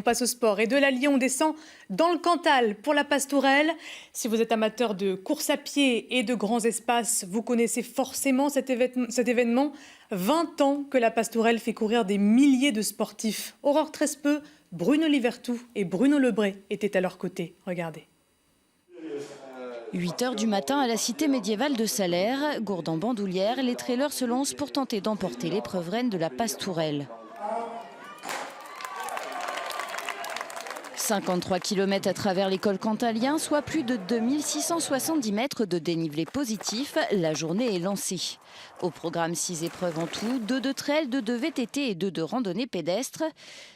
passe au sport. Et de l'Allier, on descend dans le Cantal pour la Pastourelle. Si vous êtes amateur de course à pied et de grands espaces, vous connaissez forcément cet événement. 20 ans que la Pastourelle fait courir des milliers de sportifs. Aurore Trespeux, Bruno Livertou et Bruno Lebray étaient à leur côté. Regardez. 8 h du matin à la cité médiévale de Salers, gourde en bandoulière, les trailers se lancent pour tenter d'emporter l'épreuve reine de la Pastourelle. 53 km à travers les cols cantaliens, soit plus de 2670 mètres de dénivelé positif, la journée est lancée. Au programme 6 épreuves en tout, 2 de trail, 2 de VTT et 2 de randonnée pédestre.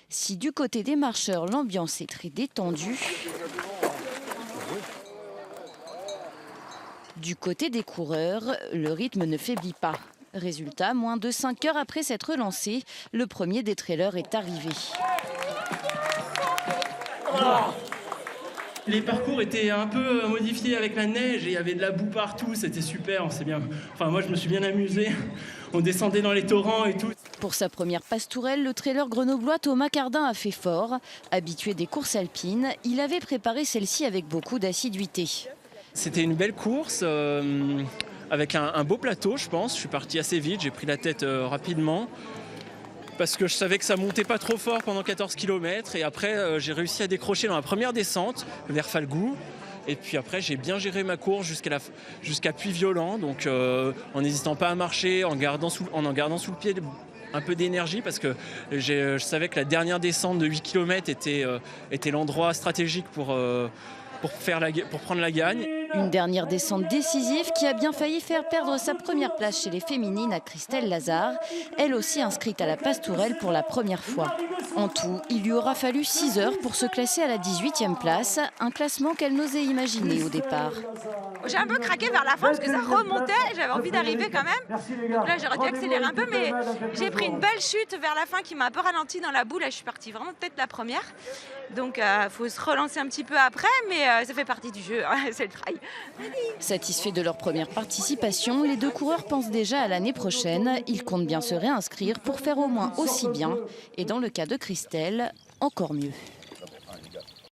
Si du côté des marcheurs, l'ambiance est très détendue, du côté des coureurs, le rythme ne faiblit pas. Résultat, moins de 5 heures après s'être lancé, le premier des trailers est arrivé. Les parcours étaient un peu modifiés avec la neige et il y avait de la boue partout, c'était super, on s'est bien... Enfin moi je me suis bien amusé, on descendait dans les torrents et tout. Pour sa première Pastourelle, le trailer grenoblois Thomas Cardin a fait fort. Habitué des courses alpines, il avait préparé celle-ci avec beaucoup d'assiduité. C'était une belle course avec un beau plateau je pense, je suis parti assez vite, j'ai pris la tête rapidement. Parce que je savais que ça montait pas trop fort pendant 14 km et après j'ai réussi à décrocher dans la première descente vers Falgoux et puis après j'ai bien géré ma course jusqu'à Puy-Violent, donc en n'hésitant pas à marcher, en en gardant sous le pied un peu d'énergie parce que je savais que la dernière descente de 8 km était l'endroit stratégique pour prendre la gagne. Une dernière descente décisive qui a bien failli faire perdre sa première place chez les féminines à Christelle Lazare, elle aussi inscrite à la Pastourelle pour la première fois. En tout, il lui aura fallu 6 heures pour se classer à la 18e place, un classement qu'elle n'osait imaginer au départ. J'ai un peu craqué vers la fin parce que ça remontait, j'avais envie d'arriver quand même. Donc là j'aurais dû accélérer un peu, mais j'ai pris une belle chute vers la fin qui m'a un peu ralenti dans la boue. Là je suis partie vraiment peut-être la première. Donc il faut se relancer un petit peu après, mais ça fait partie du jeu, c'est le trail. Satisfaits de leur première participation, les 2 coureurs pensent déjà à l'année prochaine. Ils comptent bien se réinscrire pour faire au moins aussi bien. Et dans le cas de Christelle, encore mieux.